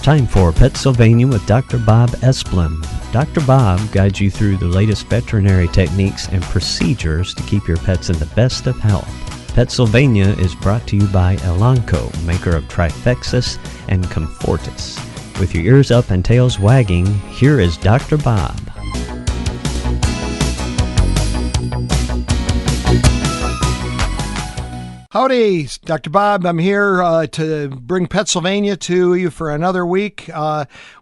time for PetSylvania with Dr. Bob Esplin. Dr. Bob guides you through the latest veterinary techniques and procedures to keep your pets in the best of health. PetSylvania is brought to you by Elanco, maker of Trifexis and Comfortis. With your ears up and tails wagging, here is Dr. Bob. Howdy, Dr. Bob. I'm here to bring PetSylvania to you for another week.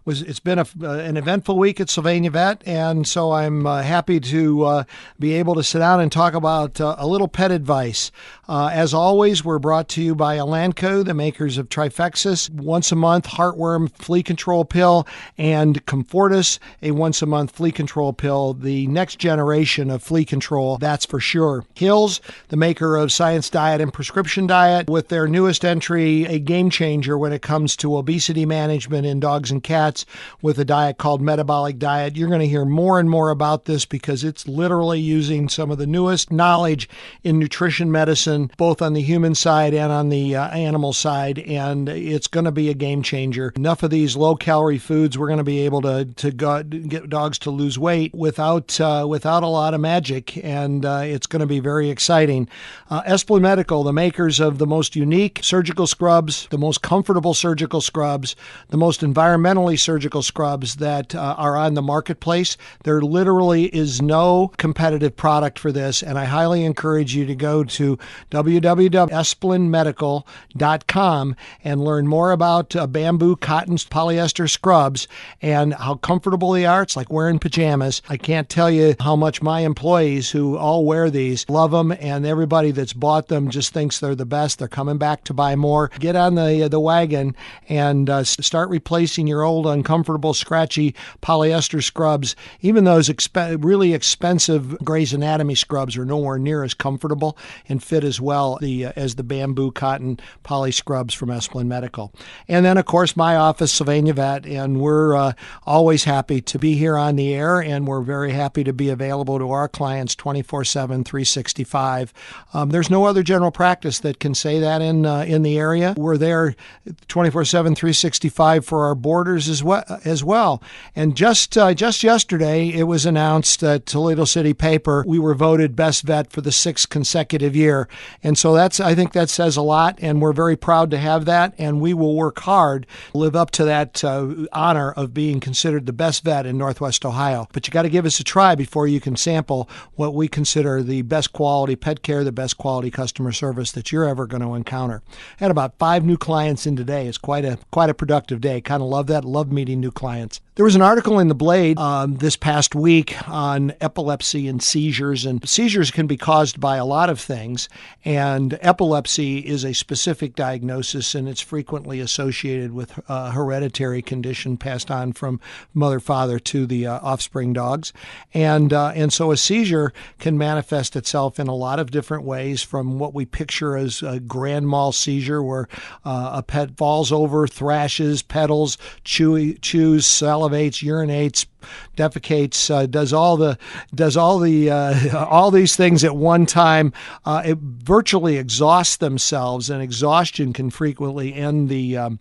It's been an eventful week at Sylvania Vet, and so I'm happy to be able to sit down and talk about a little pet advice. As always, we're brought to you by Elanco, the makers of Trifexis, once a month heartworm flea control pill, and Comfortis, a once a month flea control pill, the next generation of flea control, that's for sure. Hills, the maker of Science Diet and Prescription Diet, with their newest entry, a game changer when it comes to obesity management in dogs and cats, with a diet called Metabolic Diet. You're going to hear more and more about this because it's literally using some of the newest knowledge in nutrition medicine, both on the human side and on the animal side, and it's going to be a game changer. Enough of these low-calorie foods, we're going to be able to get dogs to lose weight without a lot of magic, and it's going to be very exciting. Esplin Medical, the makers of the most unique surgical scrubs, the most comfortable surgical scrubs, the most environmentally surgical scrubs that are on the marketplace. There literally is no competitive product for this, and I highly encourage you to go to www.esplinmedical.com and learn more about bamboo cotton polyester scrubs and how comfortable they are. It's like wearing pajamas. I can't tell you how much my employees who all wear these love them, and everybody that's bought them just thinks they're the best. They're coming back to buy more. Get on the wagon and start replacing your old uncomfortable, scratchy polyester scrubs. Even those really expensive Grey's Anatomy scrubs are nowhere near as comfortable and fit as well as the bamboo cotton poly scrubs from Esplin Medical. And then, of course, my office, Sylvania Vet, and we're always happy to be here on the air, and we're very happy to be available to our clients 24/7, 365. There's no other general practice that can say that in the area. We're there 24/7, 365 for our boarders as well. And just yesterday, it was announced that Toledo City Paper, we were voted best vet for the 6th consecutive year. And so I think that says a lot, and we're very proud to have that, and we will work hard to live up to that honor of being considered the best vet in Northwest Ohio. But you got to give us a try before you can sample what we consider the best quality pet care, the best quality customer service that you're ever going to encounter. Had about 5 new clients in today. It's quite a productive day. Kind of love that. Love meeting new clients. There was an article in the Blade this past week on epilepsy and seizures, and seizures can be caused by a lot of things, and epilepsy is a specific diagnosis, and it's frequently associated with a hereditary condition passed on from mother-father to the offspring dogs, and so a seizure can manifest itself in a lot of different ways, from what we picture as a grand mal seizure, where a pet falls over, thrashes, pedals, chews, salivates, urinates, defecates, does all these things at one time. It virtually exhausts themselves, and exhaustion can frequently end that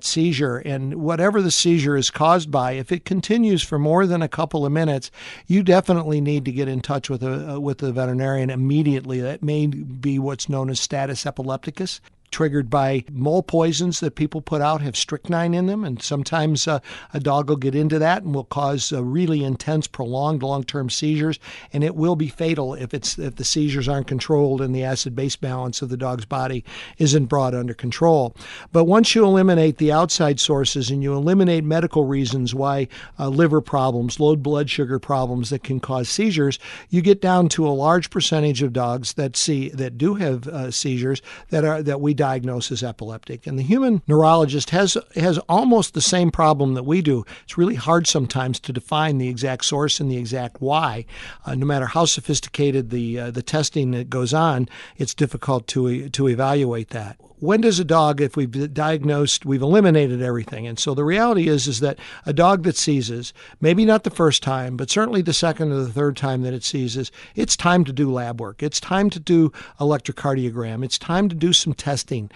seizure. And whatever the seizure is caused by, if it continues for more than a couple of minutes, you definitely need to get in touch with the veterinarian immediately. That may be what's known as status epilepticus, triggered by mole poisons that people put out have strychnine in them, and sometimes a dog will get into that and will cause really intense, prolonged, long-term seizures, and it will be fatal if the seizures aren't controlled and the acid-base balance of the dog's body isn't brought under control. But once you eliminate the outside sources and you eliminate medical reasons why liver problems, low blood sugar problems that can cause seizures, you get down to a large percentage of dogs that do have seizures that we diagnose as epileptic. And the human neurologist has almost the same problem that we do. It's really hard sometimes to define the exact source and the exact why. No matter how sophisticated the testing that goes on, it's difficult to evaluate that. when does a dog, if we've diagnosed, we've eliminated everything? And so the reality is that a dog that seizes, maybe not the first time, but certainly the second or the third time that it seizes, it's time to do lab work. It's time to do electrocardiogram. It's time to do some testing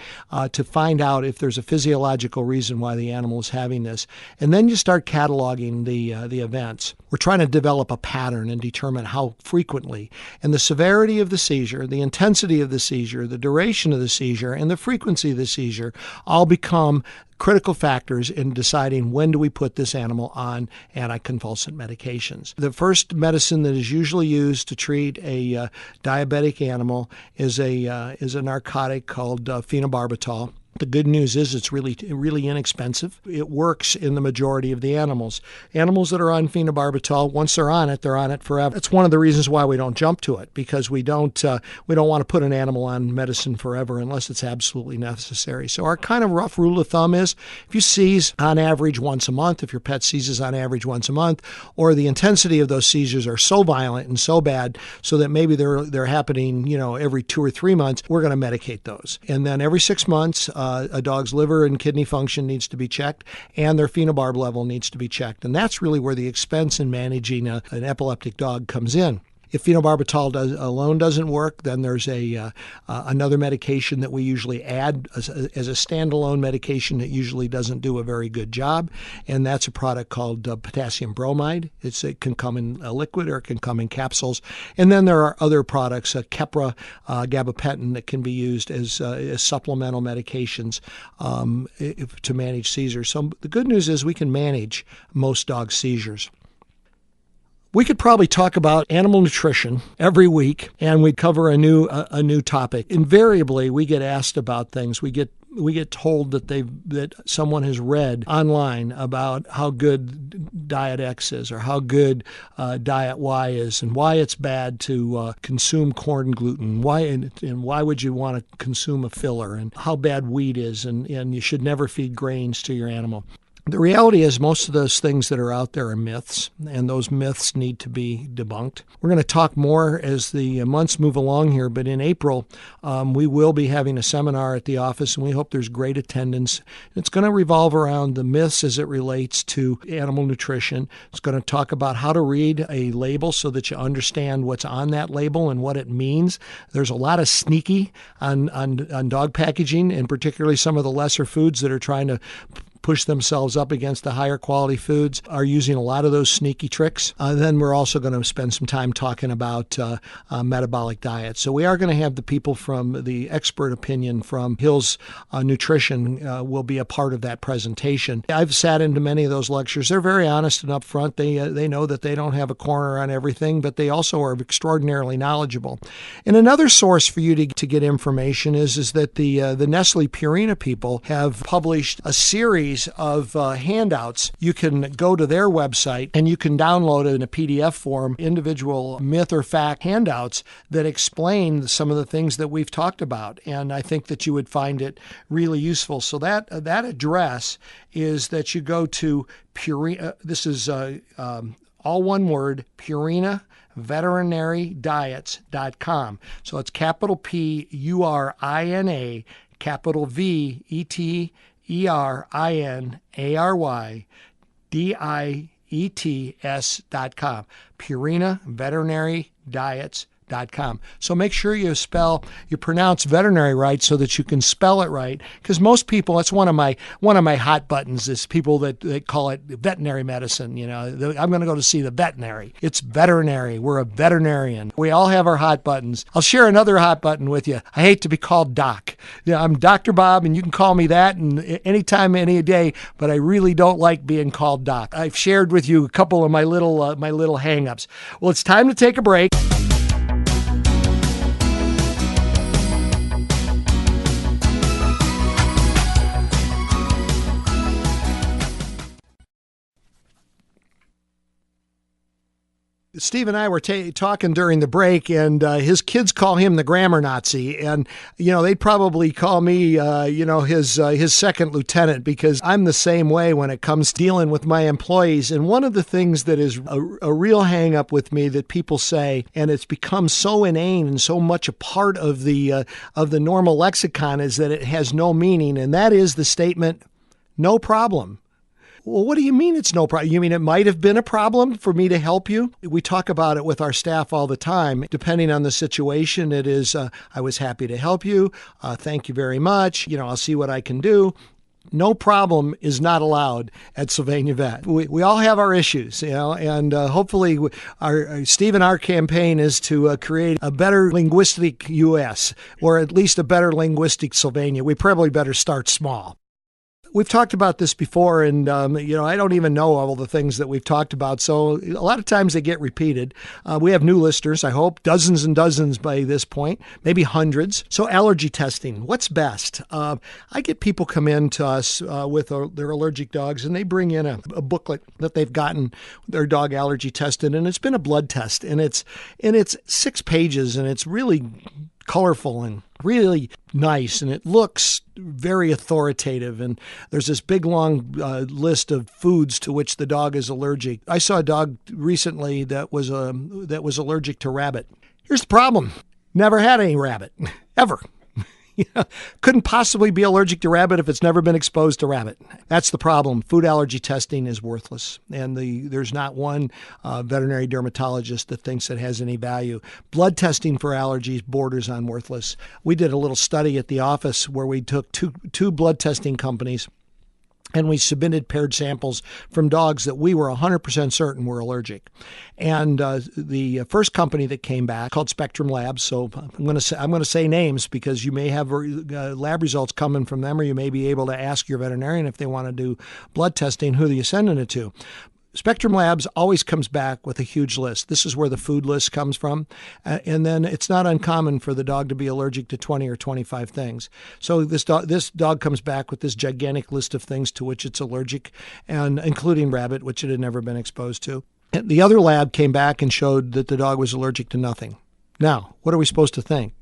to find out if there's a physiological reason why the animal is having this. And then you start cataloging the events. We're trying to develop a pattern and determine how frequently. And the severity of the seizure, the intensity of the seizure, the duration of the seizure, and the frequency of the seizure all become critical factors in deciding when do we put this animal on anticonvulsant medications. The first medicine that is usually used to treat a diabetic animal is a narcotic called phenobarbital. The good news is it's really inexpensive. It works in the majority of the animals. Animals that are on phenobarbital, once they're on it forever. It's one of the reasons why we don't jump to it, because we don't want to put an animal on medicine forever unless it's absolutely necessary. So our kind of rough rule of thumb is if you seize on average once a month, if your pet seizes on average once a month, or the intensity of those seizures are so violent and so bad so that maybe they're happening, every 2 or 3 months, we're going to medicate those. And then every 6 months, a dog's liver and kidney function needs to be checked, and their phenobarb level needs to be checked. And that's really where the expense in managing an epileptic dog comes in. If phenobarbital alone doesn't work, then there's another medication that we usually add as a standalone medication that usually doesn't do a very good job, and that's a product called potassium bromide. It can come in a liquid or it can come in capsules. And then there are other products, Keppra, gabapentin, that can be used as supplemental medications to manage seizures. So the good news is we can manage most dog seizures. We could probably talk about animal nutrition every week, and we'd cover a new topic. Invariably, we get asked about things. We get told that someone has read online about how good diet X is or how good diet Y is, and why it's bad to consume corn gluten. And why would you want to consume a filler, and how bad wheat is, and you should never feed grains to your animal. The reality is most of those things that are out there are myths, and those myths need to be debunked. We're going to talk more as the months move along here, but in April, we will be having a seminar at the office, and we hope there's great attendance. It's going to revolve around the myths as it relates to animal nutrition. It's going to talk about how to read a label so that you understand what's on that label and what it means. There's a lot of sneaky on dog packaging, and particularly some of the lesser foods that are trying to push themselves up against the higher quality foods are using a lot of those sneaky tricks. Then we're also going to spend some time talking about metabolic diets. So we are going to have the people from the expert opinion from Hills Nutrition will be a part of that presentation. I've sat into many of those lectures. They're very honest and upfront. They know that they don't have a corner on everything, but they also are extraordinarily knowledgeable. And another source for you to get information is that the Nestle Purina people have published a series of handouts. You can go to their website and you can download it in a PDF form, individual myth or fact handouts that explain some of the things that we've talked about. And I think that you would find it really useful. So that address is that you go to Purina. This is all one word, Purina veterinary-diets.com. So it's capital Purina, capital VETERNARYDIETS.com. Purina veterinary-diets.com. So make sure you pronounce veterinary right so that you can spell it right. Because most people, that's one of my hot buttons is people that they call it veterinary medicine. I'm going to go to see the veterinary. It's veterinary. We're a veterinarian. We all have our hot buttons. I'll share another hot button with you. I hate to be called Doc. I'm Dr. Bob, and you can call me that anytime, any day. But I really don't like being called Doc. I've shared with you a couple of my little hang-ups. Well, it's time to take a break. Steve and I were talking during the break, and his kids call him the grammar Nazi. And, they'd probably call me, his second lieutenant, because I'm the same way when it comes to dealing with my employees. And one of the things that is a real hang up with me that people say, and it's become so inane and so much a part of the normal lexicon, is that it has no meaning. And that is the statement, no problem. Well, what do you mean it's no problem? You mean it might have been a problem for me to help you? We talk about it with our staff all the time. Depending on the situation, it is, I was happy to help you. Thank you very much. I'll see what I can do. No problem is not allowed at Sylvania Vet. We all have our issues, and hopefully Steve and our campaign is to create a better linguistic U.S., or at least a better linguistic Sylvania. We probably better start small. We've talked about this before, and, I don't even know all the things that we've talked about. So a lot of times they get repeated. We have new listeners, I hope, dozens and dozens by this point, maybe hundreds. So allergy testing, what's best? I get people come in to us with their allergic dogs, and they bring in a booklet that they've gotten their dog allergy tested, and it's been a blood test, and it's 6 pages, and it's really colorful and really nice, and it looks very authoritative. And there's this big long list of foods to which the dog is allergic. I saw a dog recently that was allergic to rabbit. Here's the problem: never had any rabbit, ever. Couldn't possibly be allergic to rabbit if it's never been exposed to rabbit. That's the problem. Food allergy testing is worthless, and there's not one veterinary dermatologist that thinks it has any value. Blood testing for allergies borders on worthless. We did a little study at the office where we took two blood testing companies, and we submitted paired samples from dogs that we were 100% certain were allergic. And the first company that came back, called Spectrum Labs, so I'm going to say names because you may have lab results coming from them, or you may be able to ask your veterinarian if they want to do blood testing, who are you sending it to. Spectrum Labs always comes back with a huge list. This is where the food list comes from. And then it's not uncommon for the dog to be allergic to 20 or 25 things. So this dog comes back with this gigantic list of things to which it's allergic, and including rabbit, which it had never been exposed to. And the other lab came back and showed that the dog was allergic to nothing. Now, what are we supposed to think?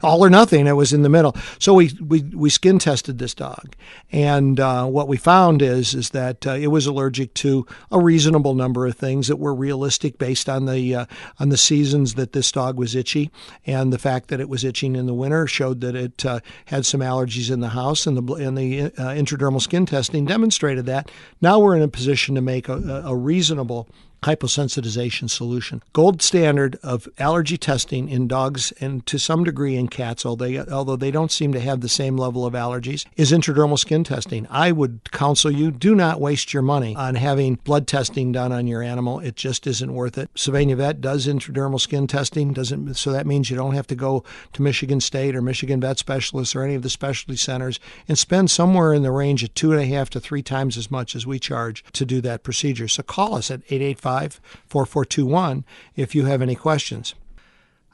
All or nothing. It was in the middle. So we skin tested this dog, and what we found is that it was allergic to a reasonable number of things that were realistic based on the seasons that this dog was itchy, and the fact that it was itching in the winter showed that it had some allergies in the house, and the intradermal skin testing demonstrated that. Now we're in a position to make a reasonable hyposensitization solution. Gold standard of allergy testing in dogs and to some degree in cats, although they don't seem to have the same level of allergies, is intradermal skin testing. I would counsel you, do not waste your money on having blood testing done on your animal. It just isn't worth it. Sylvania Vet does intradermal skin testing, so that means you don't have to go to Michigan State or Michigan Vet Specialists or any of the specialty centers and spend somewhere in the range of 2.5 to 3 times as much as we charge to do that procedure. So call us at 885-4421 if you have any questions.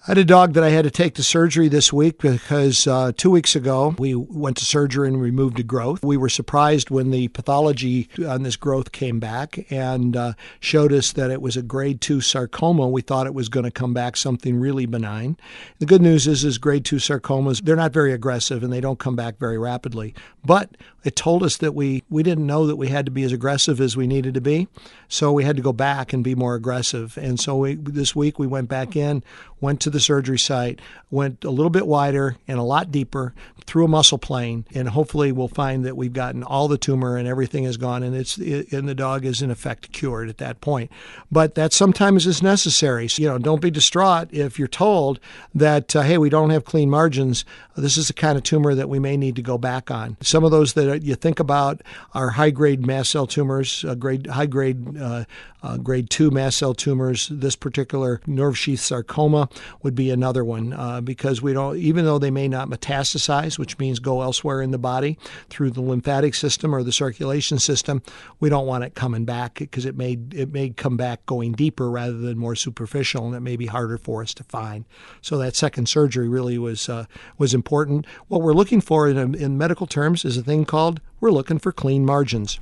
I had a dog that I had to take to surgery this week because 2 weeks ago we went to surgery and removed a growth. We were surprised when the pathology on this growth came back and showed us that it was a grade 2 sarcoma. We thought it was going to come back something really benign. The good news is grade 2 sarcomas, they're not very aggressive and they don't come back very rapidly. But it told us that we didn't know that we had to be as aggressive as we needed to be. So we had to go back and be more aggressive. And so this week we went back in, went to the surgery site, went a little bit wider and a lot deeper through a muscle plane, and hopefully we'll find that we've gotten all the tumor and everything is gone, and the dog is in effect cured at that point. But that sometimes is necessary. So, don't be distraught if you're told that, hey, we don't have clean margins. This is the kind of tumor that we may need to go back on. Some of those that you think about are high-grade mast cell tumors, grade 2 mast cell tumors. This particular nerve sheath sarcoma would be another one because we don't, even though they may not metastasize, which means go elsewhere in the body through the lymphatic system or the circulation system, we don't want it coming back because it may come back going deeper rather than more superficial, and it may be harder for us to find. So that second surgery really was important. What we're looking for in medical terms is a thing called we're looking for clean margins.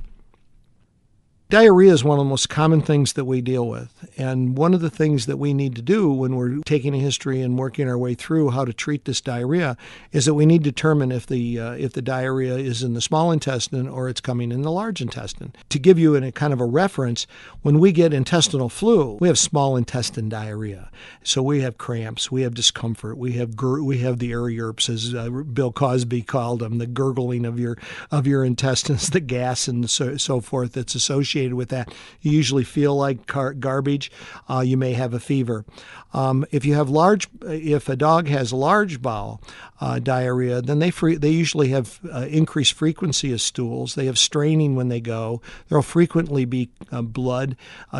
Diarrhea is one of the most common things that we deal with. And one of the things that we need to do when we're taking a history and working our way through how to treat this diarrhea is that we need to determine if the diarrhea is in the small intestine or it's coming in the large intestine. To give you a kind of a reference, when we get intestinal flu, we have small intestine diarrhea. So we have cramps, we have discomfort, we have the air yerps, as Bill Cosby called them, the gurgling of your intestines, the gas and so forth that's associated with that. You usually feel like garbage. You may have a fever. If a dog has large bowel diarrhea, then they usually have increased frequency of stools. They have straining when they go. There'll frequently be blood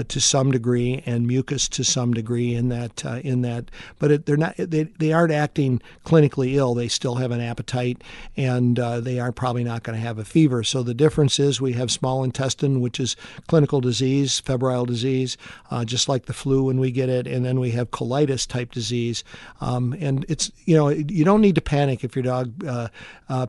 to some degree and mucus to some degree in that. But they aren't acting clinically ill. They still have an appetite, and they are probably not going to have a fever. So the difference is we have small intestine, which is clinical disease, febrile disease, just like the flu when we get it, and then we have colitis type disease. And it's, you don't need to panic if your dog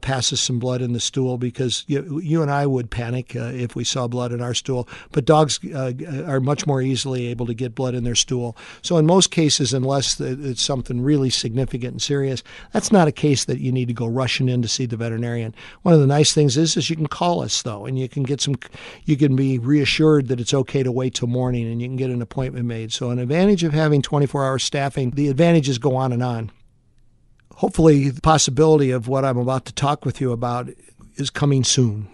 passes some blood in the stool, because you and I would panic if we saw blood in our stool, but dogs are much more easily able to get blood in their stool. So in most cases, unless it's something really significant and serious, that's not a case that you need to go rushing in to see the veterinarian. One of the nice things is you can call us though, and you can be reassured that it's okay to wait till morning, and you can get an appointment made. So an advantage of having 24-hour staffing, the advantages go on and on. Hopefully the possibility of what I'm about to talk with you about is coming soon,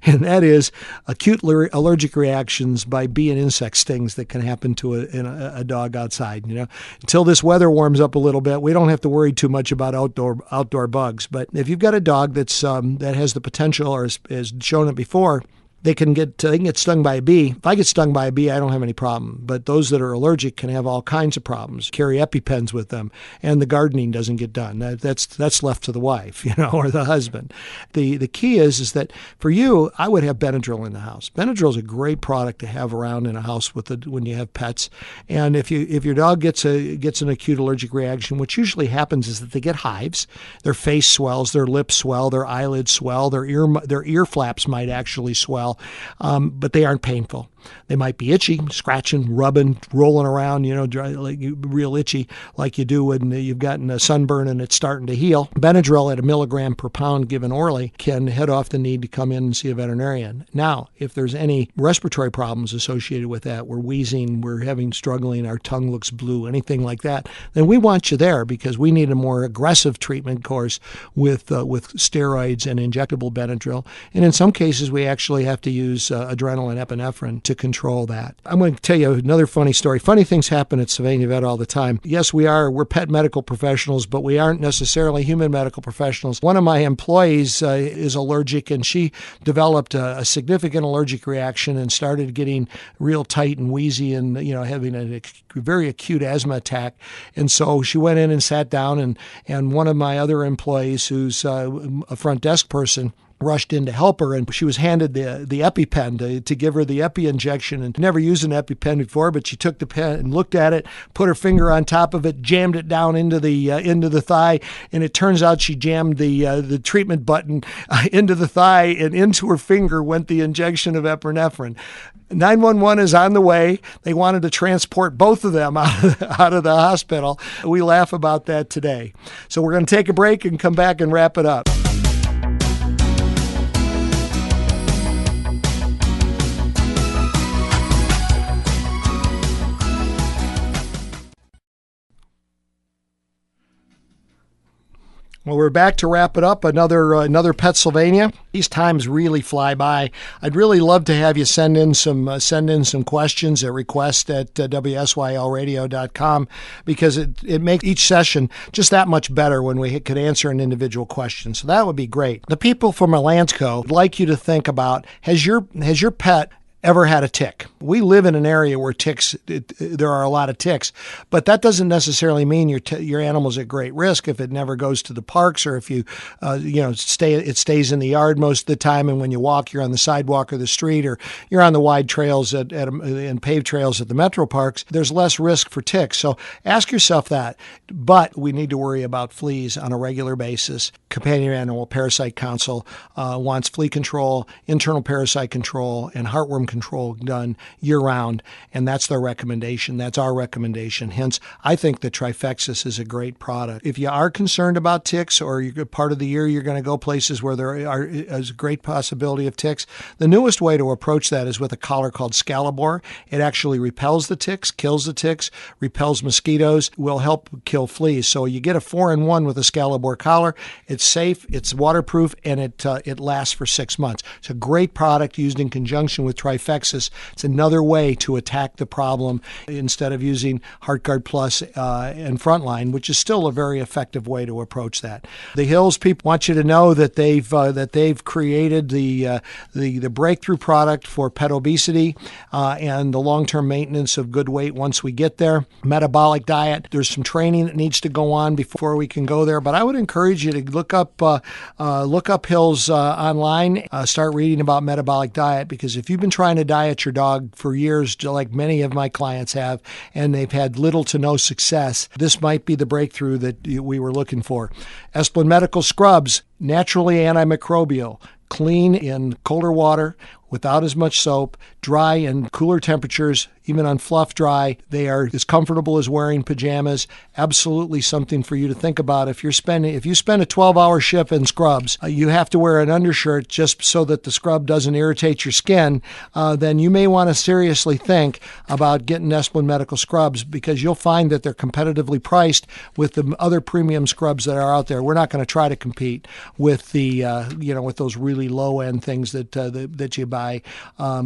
and that is acute allergic reactions by bee and insect stings that can happen to a dog outside. Until this weather warms up a little bit, we don't have to worry too much about outdoor bugs. But if you've got a dog that has the potential, or has shown it before, they can get stung by a bee. If I get stung by a bee, I don't have any problem. But those that are allergic can have all kinds of problems. Carry EpiPens with them, and the gardening doesn't get done. That's left to the wife, or the husband. The key is that for you, I would have Benadryl in the house. Benadryl is a great product to have around in a house when you have pets. And if your dog gets an acute allergic reaction, what usually happens is that they get hives. Their face swells, their lips swell, their eyelids swell, their ear flaps might actually swell. But they aren't painful. They might be itchy, scratching, rubbing, rolling around, like real itchy, like you do when you've gotten a sunburn and it's starting to heal. Benadryl at 1 milligram per pound given orally can head off the need to come in and see a veterinarian. Now, if there's any respiratory problems associated with that, we're wheezing, we're struggling, our tongue looks blue, anything like that, then we want you there, because we need a more aggressive treatment course with steroids and injectable Benadryl. And in some cases, we actually have to use adrenaline epinephrine to control that. I'm going to tell you another funny story. Funny things happen at Sylvania Vet all the time. Yes, we're pet medical professionals, but we aren't necessarily human medical professionals. One of my employees is allergic, and she developed a significant allergic reaction and started getting real tight and wheezy and having a very acute asthma attack. And so she went in and sat down, and one of my other employees, who's a front desk person, rushed in to help her, and she was handed the EpiPen to give her the Epi injection, and never used an EpiPen before, but she took the pen and looked at it, put her finger on top of it, jammed it down into the thigh, and it turns out she jammed the treatment button into the thigh, and into her finger went the injection of epinephrine. 911 is on the way. They wanted to transport both of them out of the hospital. We laugh about that today. So we're going to take a break and come back and wrap it up. Well, we're back to wrap it up. Another PetSylvania. These times really fly by. I'd really love to have you send in some questions at request@wsylradio.com, because it makes each session just that much better when we could answer an individual question. So that would be great. The people from Atlantico would like you to think about, has your pet ever had a tick? We live in an area where there are a lot of ticks, but that doesn't necessarily mean your animal's at great risk if it never goes to the parks, or if it stays in the yard most of the time, and when you walk, you're on the sidewalk or the street, or you're on the wide trails and paved trails at the metro parks. There's less risk for ticks. So ask yourself that. But we need to worry about fleas on a regular basis. Companion Animal Parasite Council wants flea control, internal parasite control, and heartworm control done year-round, and that's their recommendation. That's our recommendation. Hence, I think the Trifexis is a great product. If you are concerned about ticks, or you're part of the year you're going to go places where there is a great possibility of ticks, the newest way to approach that is with a collar called Scalibor. It actually repels the ticks, kills the ticks, repels mosquitoes, will help kill fleas. So you get a 4-in-1 with a Scalibor collar. It's safe, it's waterproof, and it lasts for 6 months. It's a great product used in conjunction with Trifexis. It's another way to attack the problem instead of using HeartGuard Plus and Frontline, which is still a very effective way to approach that. The Hills people want you to know that they've created the breakthrough product for pet obesity and the long-term maintenance of good weight once we get there. Metabolic diet. There's some training that needs to go on before we can go there, but I would encourage you to look up Hills online. Start reading about metabolic diet, because if you've been trying to diet your dog for years, like many of my clients have, and they've had little to no success, this might be the breakthrough that we were looking for. Esplin Medical Scrubs, naturally antimicrobial, clean in colder water, without as much soap, dry in cooler temperatures, even on fluff dry. They are as comfortable as wearing pajamas. Absolutely something for you to think about. If you spend a 12-hour shift in scrubs, you have to wear an undershirt just so that the scrub doesn't irritate your skin, then you may want to seriously think about getting Esplin Medical Scrubs, because you'll find that they're competitively priced with the other premium scrubs that are out there. We're not going to try to compete with with those really low-end things that you buy,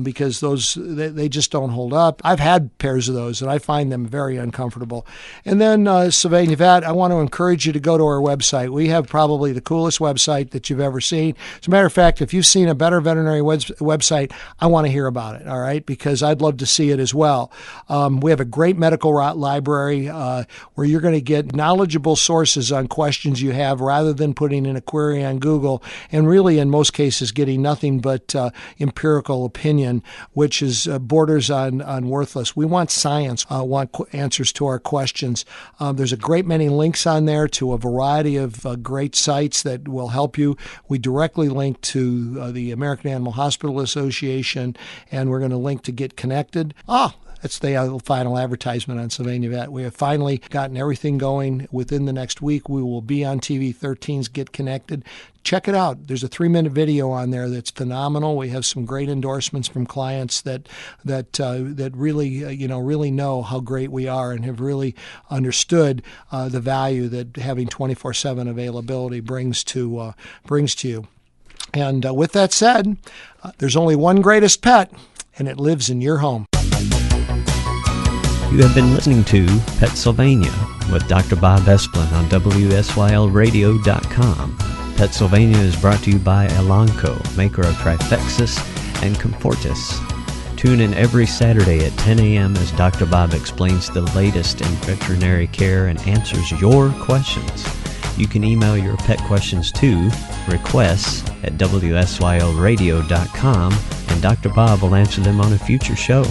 because they just don't hold up. I've had pairs of those, and I find them very uncomfortable. And then Sylvania Vet, I want to encourage you to go to our website. We have probably the coolest website that you've ever seen. As a matter of fact, if you've seen a better veterinary website, I want to hear about it, all right, because I'd love to see it as well. We have a great medical library where you're going to get knowledgeable sources on questions you have, rather than putting in a query on Google and really, in most cases, getting nothing but empirical opinion, which is borders on worthless. We want science, want answers to our questions. There's a great many links on there to a variety of great sites that will help you. We directly link to the American Animal Hospital Association, and we're going to link to Get Connected. That's the final advertisement on Sylvania Vet. We have finally gotten everything going. Within the next week, we will be on TV 13's Get Connected. Check it out. There's a 3-minute video on there that's phenomenal. We have some great endorsements from clients that really know how great we are, and have really understood the value that having 24/7 availability brings to you. And with that said, there's only one greatest pet, and it lives in your home. You have been listening to PetSylvania with Dr. Bob Esplin on WSYLradio.com. PetSylvania is brought to you by Elanco, maker of Trifexis and Comfortis. Tune in every Saturday at 10 a.m. as Dr. Bob explains the latest in veterinary care and answers your questions. You can email your pet questions to requests@WSYLradio.com, and Dr. Bob will answer them on a future show.